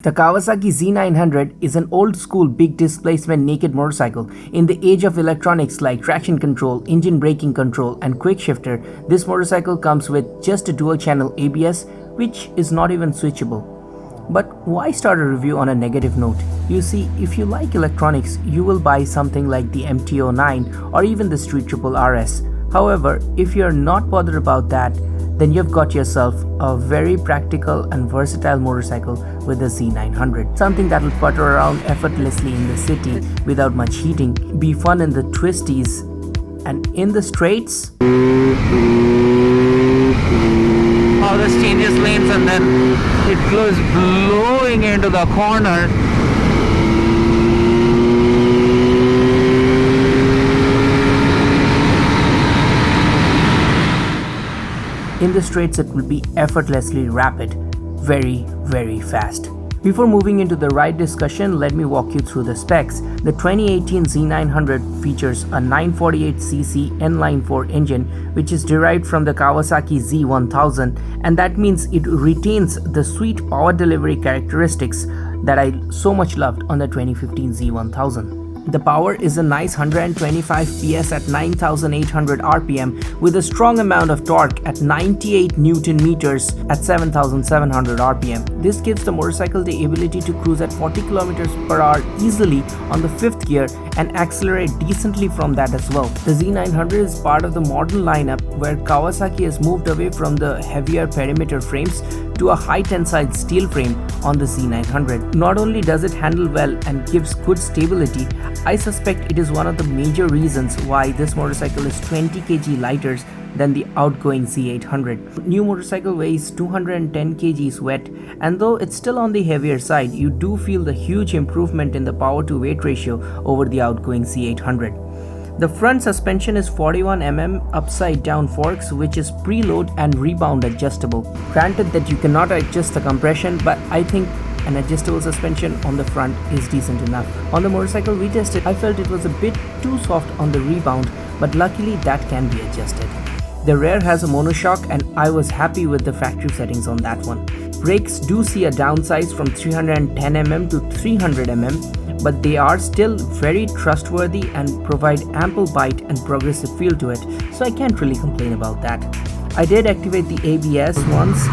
The Kawasaki Z900 is an old-school big displacement naked motorcycle. In the age of electronics like traction control, engine braking control and quick shifter, this motorcycle comes with just a dual-channel ABS, which is not even switchable. But why start a review on a negative note? You see, if you like electronics, you will buy something like the MT-09 or even the Street Triple RS. However, if you're not bothered about that, then you've got yourself a very practical and versatile motorcycle with the Z900. Something that'll putter around effortlessly in the city without much heating, be fun in the twisties, and in the straights. How this changes lanes and then it goes blowing into the corner. In the straights, it will be effortlessly rapid, very, very fast. Before moving into the ride discussion, let me walk you through the specs. The 2018 Z900 features a 948cc inline 4 engine, which is derived from the Kawasaki Z1000, and that means it retains the sweet power delivery characteristics that I so much loved on the 2015 Z1000. The power is a nice 125 PS at 9,800 RPM with a strong amount of torque at 98 Newton meters at 7,700 RPM. This gives the motorcycle the ability to cruise at 40 km per hour easily on the 5th gear and accelerate decently from that as well. The Z900 is part of the modern lineup where Kawasaki has moved away from the heavier perimeter frames to a high tensile steel frame on the Z900. Not only does it handle well and gives good stability, I suspect it is one of the major reasons why this motorcycle is 20 kg lighter than the outgoing Z800. New motorcycle weighs 210 kgs wet, and though it's still on the heavier side, you do feel the huge improvement in the power to weight ratio over the outgoing Z800. The front suspension is 41 mm upside down forks, which is preload and rebound adjustable. Granted that you cannot adjust the compression, but I think an adjustable suspension on the front is decent enough. On the motorcycle we tested, I felt it was a bit too soft on the rebound, but luckily that can be adjusted. The rear has a monoshock and I was happy with the factory settings on that one. Brakes do see a downsize from 310 mm to 300 mm, but they are still very trustworthy and provide ample bite and progressive feel to it, so I can't really complain about that. I did activate the ABS once,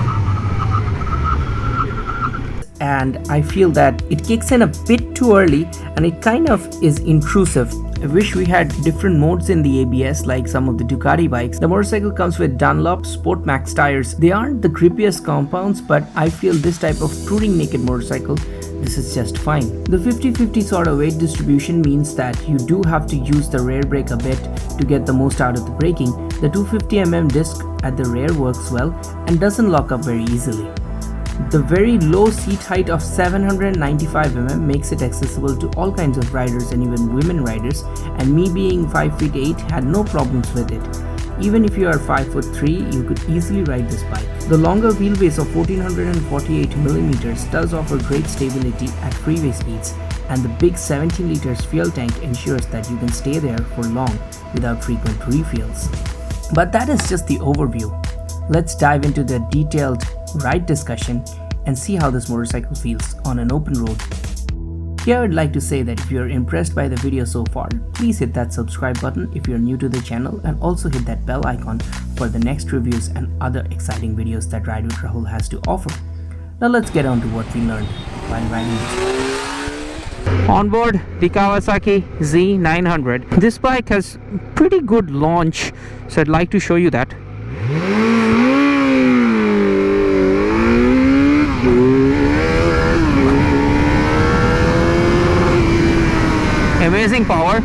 and I feel that it kicks in a bit too early and it kind of is intrusive. I wish we had different modes in the ABS like some of the Ducati bikes. The motorcycle comes with Dunlop Sport Max tires. They aren't the grippiest compounds, but I feel this type of touring naked motorcycle, this is just fine. The 50-50 sort of weight distribution means that you do have to use the rear brake a bit to get the most out of the braking. The 250mm disc at the rear works well and doesn't lock up very easily. The very low seat height of 795mm makes it accessible to all kinds of riders and even women riders, and me being 5'8" had no problems with it. Even if you are 5'3", you could easily ride this bike. The longer wheelbase of 1448mm does offer great stability at freeway speeds, and the big 17 liters fuel tank ensures that you can stay there for long without frequent refills. But that is just the overview. Let's dive into the detailed ride discussion and see how this motorcycle feels on an open road. Here I'd like to say that if you're impressed by the video so far, please hit that subscribe button if you're new to the channel, and also hit that bell icon for the next reviews and other exciting videos that Ride with Rahul has to offer. Now let's get on to what we learned while riding this bike. On board the Kawasaki Z900. This bike has pretty good launch, so I'd like to show you that. Amazing power,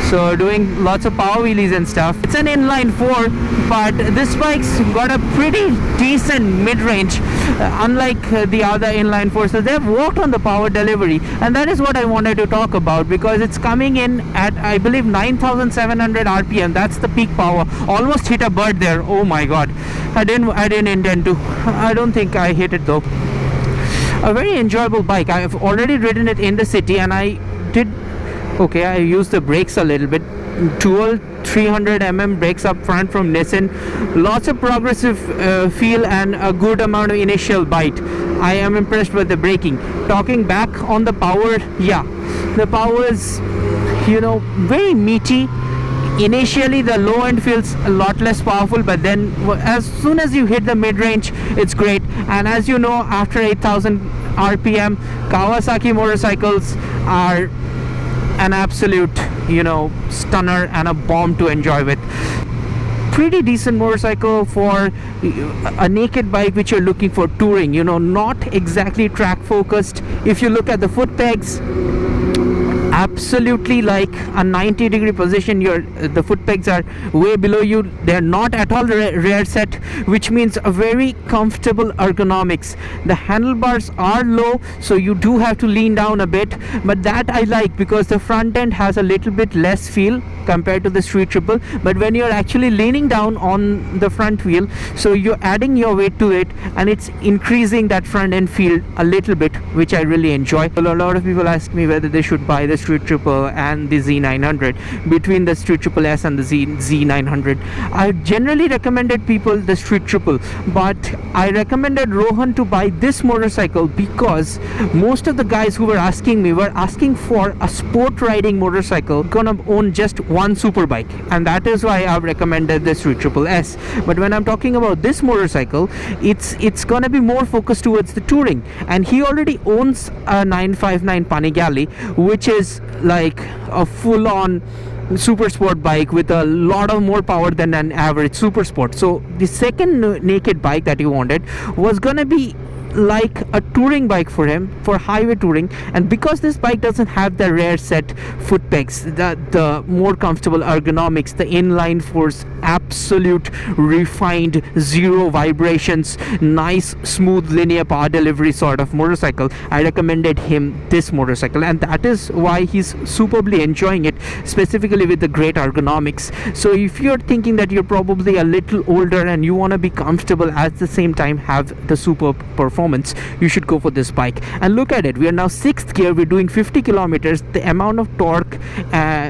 so doing lots of power wheelies and stuff. It's an inline 4, but this bike's got a pretty decent mid-range, unlike the other inline 4s. So they've worked on the power delivery, and that is what I wanted to talk about, because it's coming in at, I believe, 9,700 RPM. That's the peak power. Almost hit a bird there. Oh my god, I didn't intend to. I don't think I hit it though. A very enjoyable bike. I've already ridden it in the city, and I used the brakes a little bit, dual 300mm brakes up front from Nissin. Lots of progressive feel and a good amount of initial bite. I am impressed with the braking. Talking back on the power, yeah, the power is, you know, very meaty. Initially the low end feels a lot less powerful, but then as soon as you hit the mid-range, it's great. And as you know, after 8,000 RPM, Kawasaki motorcycles are an absolute, you know, stunner and a bomb to enjoy with. Pretty decent motorcycle for a naked bike which you're looking for touring, you know, not exactly track focused. If you look at the foot pegs, absolutely like a 90-degree position. The foot pegs are way below you. They're not at all rear set, which means a very comfortable ergonomics. The handlebars are low, so you do have to lean down a bit, but that I like because the front end has a little bit less feel compared to the Street Triple. But when you're actually leaning down on the front wheel, so you're adding your weight to it and it's increasing that front end feel a little bit, which I really enjoy. A lot of people ask me whether they should buy the Street Triple and the Z900. Between the Street Triple S and the Z900, I generally recommended people the Street Triple, but I recommended Rohan to buy this motorcycle because most of the guys who were asking me were asking for a sport riding motorcycle, gonna own just one super bike, and that is why I've recommended the Street Triple S. But when I'm talking about this motorcycle, it's gonna be more focused towards the touring, and he already owns a 959 Panigale, which is like a full-on super sport bike with a lot of more power than an average super sport. So the second naked bike that he wanted was gonna be like a touring bike for him, for highway touring. And because this bike doesn't have the rear set foot pegs, the more comfortable ergonomics, the inline force, absolute refined, zero vibrations, nice smooth linear power delivery sort of motorcycle, I recommended him this motorcycle, and that is why he's superbly enjoying it, specifically with the great ergonomics. So if you're thinking that you're probably a little older and you want to be comfortable at the same time have the superb performance, you should go for this bike. And look at it, we are now 6th gear, we're doing 50 kilometers. The amount of torque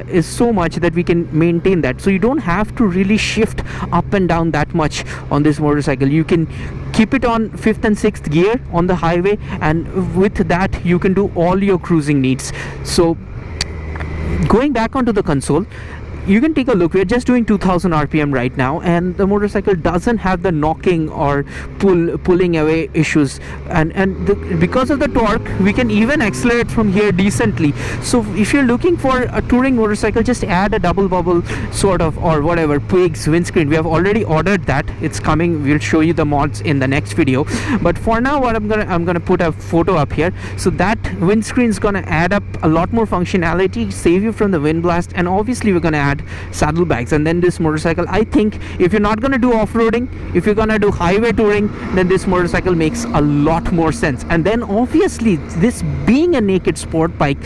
is so much that we can maintain that, so you don't have to really shift up and down that much on this motorcycle. You can keep it on 5th and 6th gear on the highway, and with that you can do all your cruising needs. So going back onto the console, you can take a look. We're just doing 2000 RPM right now, and the motorcycle doesn't have the knocking or pulling away issues, and because of the torque we can even accelerate from here decently. So if you're looking for a touring motorcycle, just add a double bubble sort of, or whatever, Puig's windscreen. We have already ordered that, it's coming. We'll show you the mods in the next video, but for now what I'm gonna put a photo up here. So that windscreen is gonna add up a lot more functionality, save you from the wind blast, and obviously we're gonna add saddlebags. And then this motorcycle, I think if you're not going to do off-roading, if you're going to do highway touring, then this motorcycle makes a lot more sense. And then obviously this being a naked sport bike,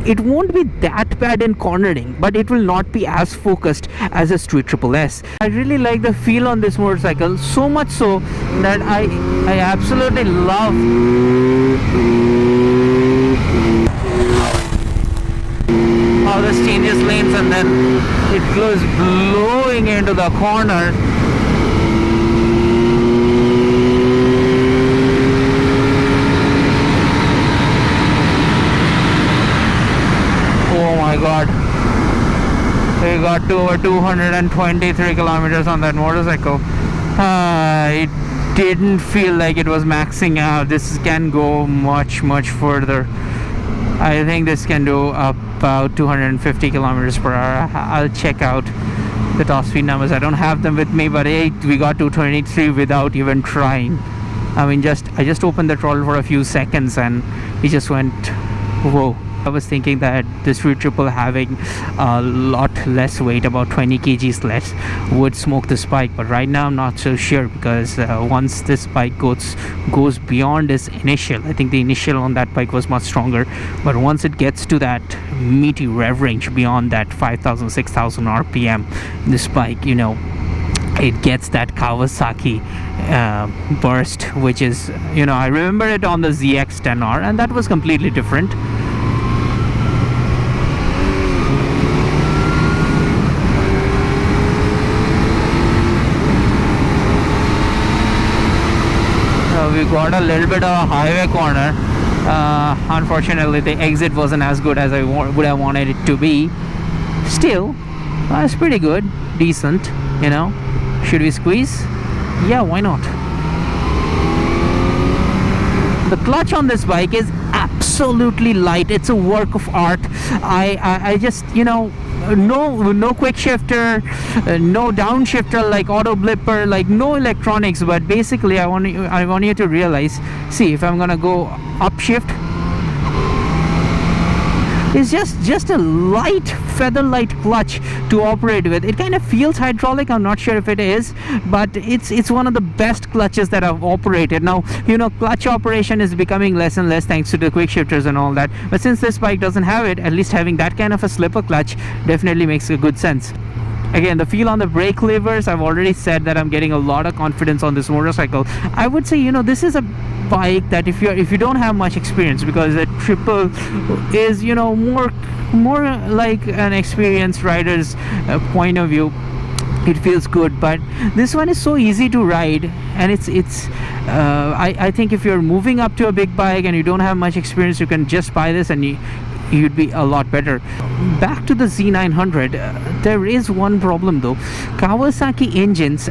it won't be that bad in cornering, but it will not be as focused as a Street Triple S. I really like the feel on this motorcycle, so much so that I absolutely love how this changes lanes and then it goes blowing into the corner. Oh my god, we got to over 223 kilometers on that motorcycle. It didn't feel like it was maxing out. This can go much further. I think this can do about 250 kilometers per hour. I'll check out the top speed numbers. I don't have them with me, but hey, we got 223 without even trying. I mean, I just opened the throttle for a few seconds and it just went whoa. I was thinking that the Street Triple having a lot less weight, about 20 kgs less, would smoke this bike, but right now I'm not so sure, because once this bike goes beyond its initial, I think the initial on that bike was much stronger, but once it gets to that meaty rev range beyond that 5000 6000 RPM, this bike, you know, it gets that Kawasaki burst, which is, you know, I remember it on the ZX-10R and that was completely different. we got a little bit of a highway corner. Unfortunately, the exit wasn't as good as I would have wanted it to be. Still, it's pretty good, decent, you know. Should we squeeze? Yeah, why not? The clutch on this bike is absolutely light. It's a work of art. I just, you know, no quick shifter, no downshifter like auto blipper, like no electronics. But basically, I want you to realize. See, if I'm gonna go upshift, it's just a light, feather light clutch to operate with. It kind of feels hydraulic. I'm not sure if it is, but it's one of the best clutches that I've operated. Now, you know, clutch operation is becoming less and less thanks to the quick shifters and all that, but since this bike doesn't have it, at least having that kind of a slipper clutch definitely makes a good sense. Again, the feel on the brake levers, I've already said that I'm getting a lot of confidence on this motorcycle. I would say, you know, this is a bike that if you don't have much experience, because the triple is, you know, more like an experienced rider's point of view, it feels good. But this one is so easy to ride, and I think if you're moving up to a big bike and you don't have much experience, you can just buy this and you'd be a lot better. Back to the Z900, there is one problem though. Kawasaki engines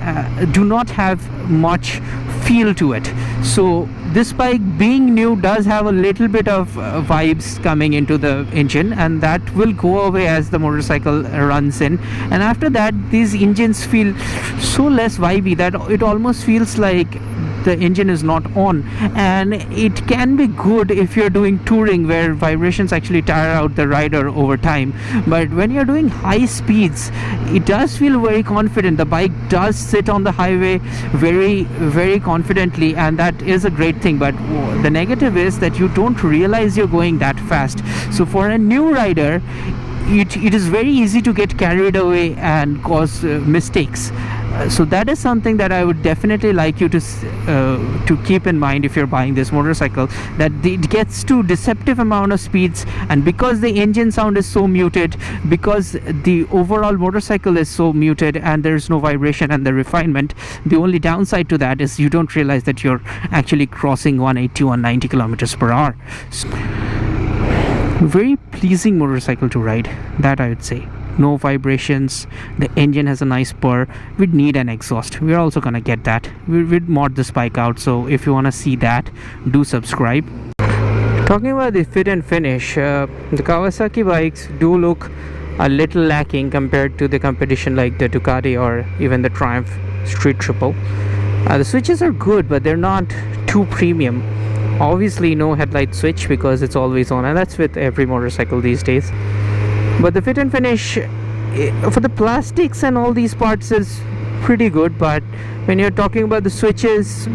do not have much feel to it, so this bike being new does have a little bit of vibes coming into the engine, and that will go away as the motorcycle runs in. And after that, these engines feel so less vibey that it almost feels like the engine is not on. And it can be good if you're doing touring where vibrations actually tire out the rider over time, but when you're doing high speeds, it does feel very confident. The bike does sit on the highway very, very confidently, and that is a great thing. But the negative is that you don't realize you're going that fast. So for a new rider, it is very easy to get carried away and cause mistakes. So that is something that I would definitely like you to keep in mind if you're buying this motorcycle, that it gets to deceptive amount of speeds, and because the engine sound is so muted, because the overall motorcycle is so muted and there's no vibration and the refinement, the only downside to that is you don't realize that you're actually crossing 180 190 kilometers per hour. So, very pleasing motorcycle to ride, that I would say. No vibrations, the engine has a nice purr. We'd need an exhaust, we're also gonna get that. We'd mod this bike out, so if you want to see that, do subscribe. Talking about the fit and finish, the Kawasaki bikes do look a little lacking compared to the competition like the Ducati or even the Triumph Street Triple. The switches are good, but they're not too premium. Obviously no headlight switch because it's always on, and that's with every motorcycle these days. But the fit and finish for the plastics and all these parts is pretty good. But when you're talking about the switches,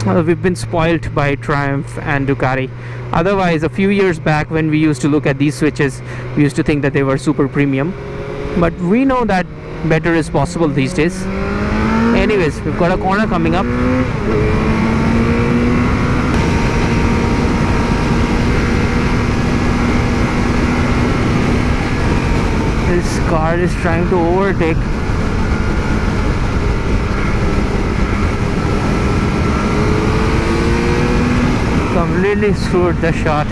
we've been spoiled by Triumph and Ducati. Otherwise, a few years back when we used to look at these switches, we used to think that they were super premium, but we know that better is possible these days. Anyways, we've got a corner coming up. This car is trying to overtake. Completely screwed the shot.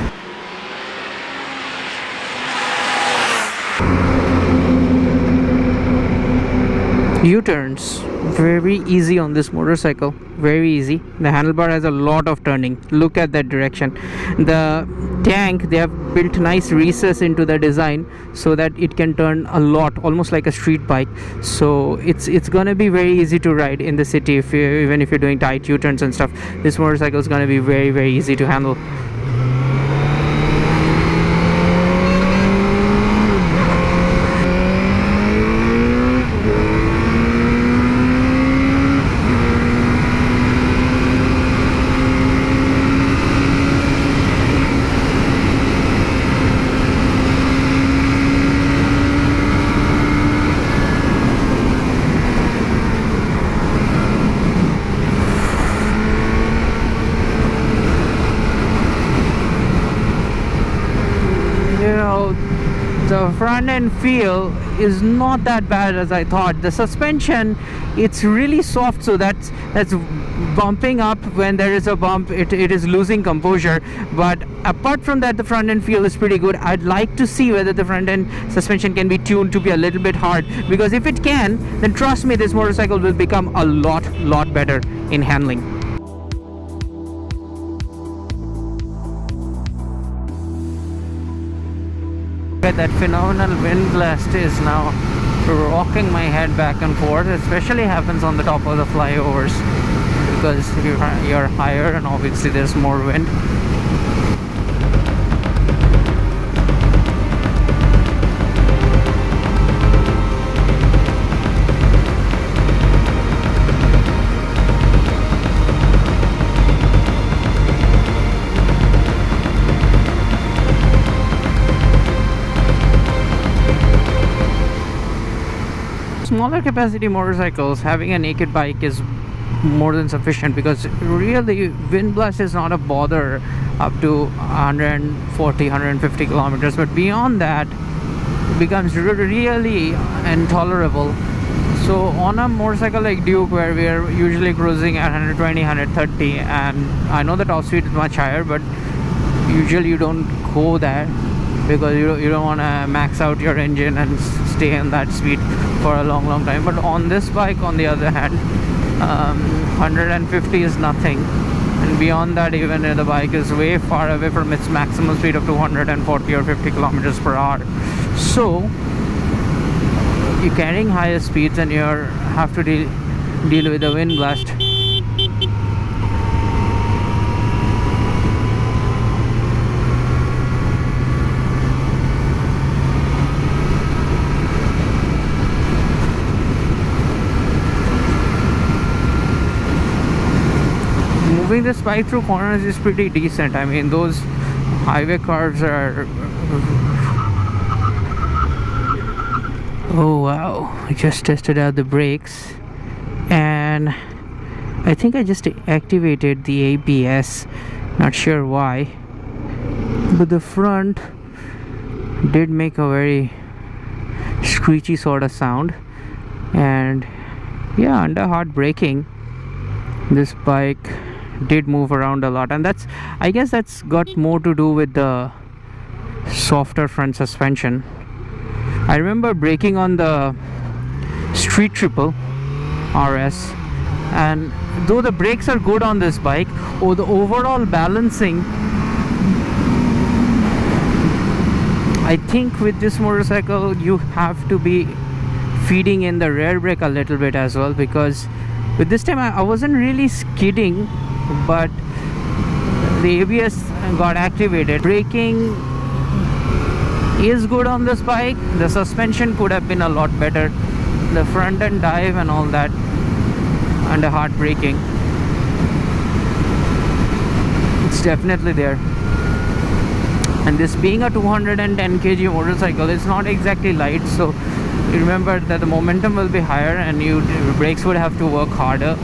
U-turns, very easy on this motorcycle, very easy. The handlebar has a lot of turning. Look at that direction. The tank, they have built nice recess into the design so that it can turn a lot, almost like a street bike. So it's gonna be very easy to ride in the city. Even if you're doing tight U-turns and stuff, this motorcycle is gonna be very, very easy to handle. The front end feel is not that bad as I thought. The suspension, it's really soft, so that's bumping up. When there is a bump, it is losing composure. But apart from that, the front end feel is pretty good. I'd like to see whether the front end suspension can be tuned to be a little bit hard, because if it can, then trust me, this motorcycle will become a lot better in handling. That phenomenal wind blast is now rocking my head back and forth. Especially happens on the top of the flyovers, because you're higher and obviously there's more wind. Smaller capacity motorcycles, having a naked bike is more than sufficient, because really wind blast is not a bother up to 140 150 kilometers, but beyond that it becomes really intolerable. So on a motorcycle like Duke, where we are usually cruising at 120 130, and I know the top speed is much higher, but usually you don't go there because you don't want to max out your engine and stay in that speed for a long time. But on this bike, on the other hand, 150 is nothing, and beyond that, even the bike is way far away from its maximum speed of 240 or 50 kilometers per hour. So you're carrying higher speeds and you have to deal with the wind blast. Moving this bike through corners is pretty decent. I mean, those highway curves are... Oh wow, I just tested out the brakes and I think I just activated the ABS, not sure why, but the front did make a very screechy sort of sound. And yeah, under hard braking, this bike did move around a lot, and I guess that's got more to do with the softer front suspension. I remember braking on the Street Triple RS, and though the brakes are good on this bike, the overall balancing, I think with this motorcycle you have to be feeding in the rear brake a little bit as well, because with this time I wasn't really skidding, but the ABS got activated. Braking is good on this bike. The suspension could have been a lot better. The front end dive and all that under hard braking, it's definitely there. And this being a 210 kg motorcycle, it's not exactly light, so remember that the momentum will be higher and your brakes would have to work harder.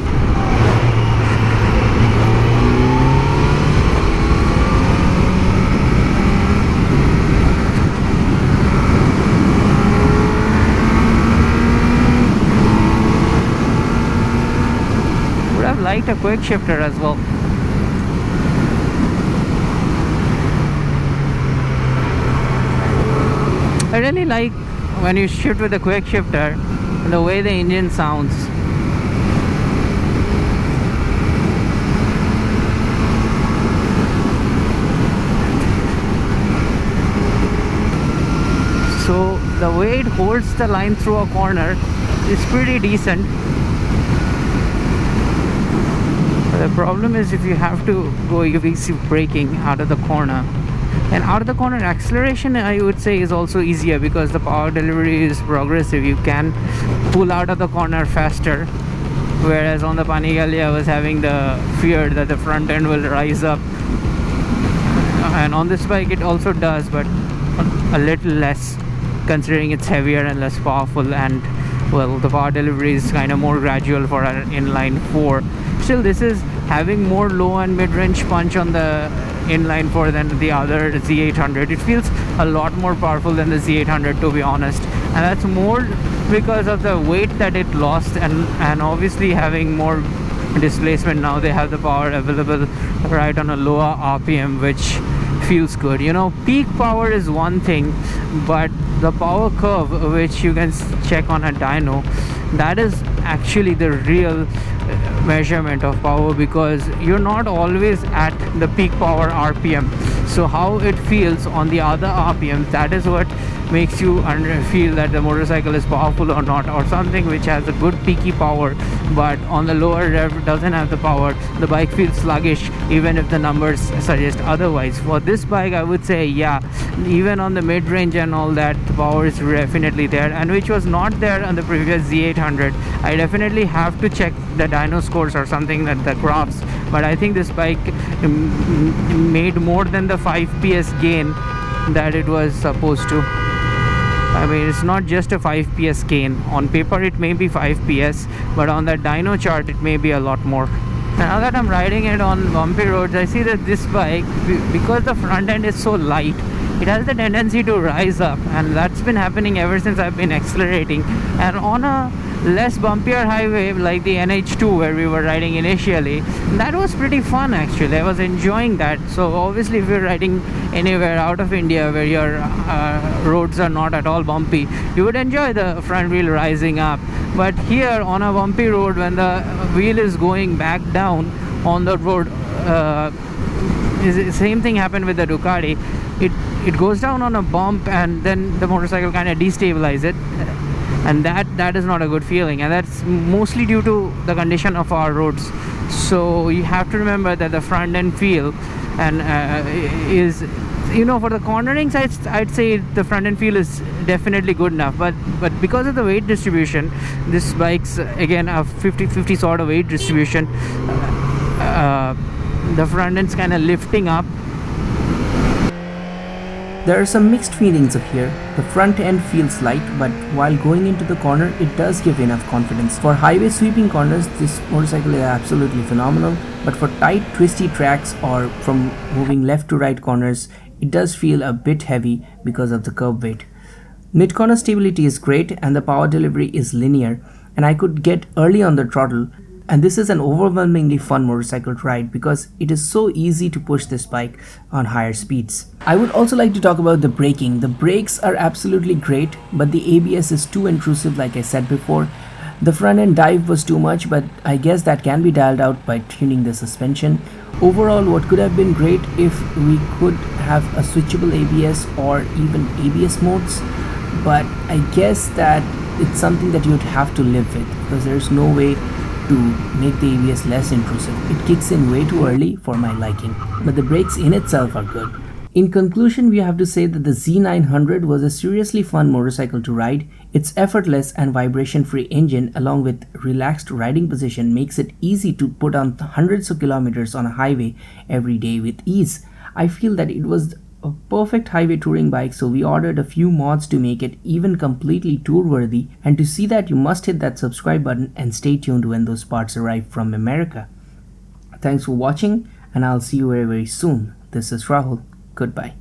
Would have liked a quick shifter as well. I really like when you shift with a quick shifter, the way the engine sounds. So the way it holds the line through a corner is pretty decent. But the problem is if you have to go easy braking out of the corner. And out of the corner acceleration, I would say, is also easier because the power delivery is progressive. You can pull out of the corner faster, whereas on the Panigale I was having the fear that the front end will rise up, and on this bike it also does, but a little less, considering it's heavier and less powerful, and well, the power delivery is kind of more gradual for an inline 4. Still, this is having more low and mid-range punch on the inline 4 than the other Z800. It feels a lot more powerful than the Z800, to be honest, and that's more because of the weight that it lost, and obviously having more displacement. Now they have the power available right on a lower RPM, which feels good. You know, peak power is one thing, but the power curve, which you can check on a dyno, that is actually the real measurement of power, because you're not always at the peak power RPM. So how it feels on the other RPMs, that is what makes you feel that the motorcycle is powerful or not. Or something which has a good peaky power but on the lower rev doesn't have the power, the bike feels sluggish even if the numbers suggest otherwise. For this bike, I would say, yeah, even on the mid-range and all that, the power is definitely there, and which was not there on the previous Z800. I definitely have to check the dyno scores or something, that the graphs, but I think this bike made more than the 5 PS gain that it was supposed to. I mean, it's not just a 5 PS gain. On paper it may be 5 PS, but on that dyno chart it may be a lot more. Now that I'm riding it on bumpy roads, I see that this bike, because the front end is so light, it has the tendency to rise up, and that's been happening ever since I've been accelerating. And on a less bumpier highway like the NH2 where we were riding initially, that was pretty fun actually. I was enjoying that. So obviously if you're riding anywhere out of India where your roads are not at all bumpy, you would enjoy the front wheel rising up. But here on a bumpy road, when the wheel is going back down on the road, same thing happened with the Ducati. It goes down on a bump and then the motorcycle kind of destabilizes it, and that is not a good feeling, and that's mostly due to the condition of our roads. So you have to remember that the front end feel and is, you know, for the cornering sides, I'd say the front end feel is definitely good enough, but because of the weight distribution, this bike's again a 50-50 sort of weight distribution, the front end's kind of lifting up. There are some mixed feelings up here. The front end feels light, but while going into the corner, it does give enough confidence. For highway sweeping corners, this motorcycle is absolutely phenomenal, but for tight, twisty tracks or from moving left to right corners, it does feel a bit heavy because of the curb weight. Mid-corner stability is great and the power delivery is linear, and I could get early on the throttle. And this is an overwhelmingly fun motorcycle to ride because it is so easy to push this bike on higher speeds. I would also like to talk about the braking. The brakes are absolutely great, but the ABS is too intrusive like I said before. The front end dive was too much, but I guess that can be dialed out by tuning the suspension. Overall, what could have been great if we could have a switchable ABS or even ABS modes, but I guess that it's something that you'd have to live with because there's no way to make the ABS less intrusive. It kicks in way too early for my liking, but the brakes in itself are good. In conclusion, we have to say that the Z900 was a seriously fun motorcycle to ride. Its effortless and vibration-free engine along with relaxed riding position makes it easy to put on hundreds of kilometers on a highway every day with ease. I feel that it was a perfect highway touring bike, so we ordered a few mods to make it even completely tour worthy, and to see that you must hit that subscribe button and stay tuned when those parts arrive from America. Thanks for watching, and I'll see you very soon. This is Rahul. Goodbye.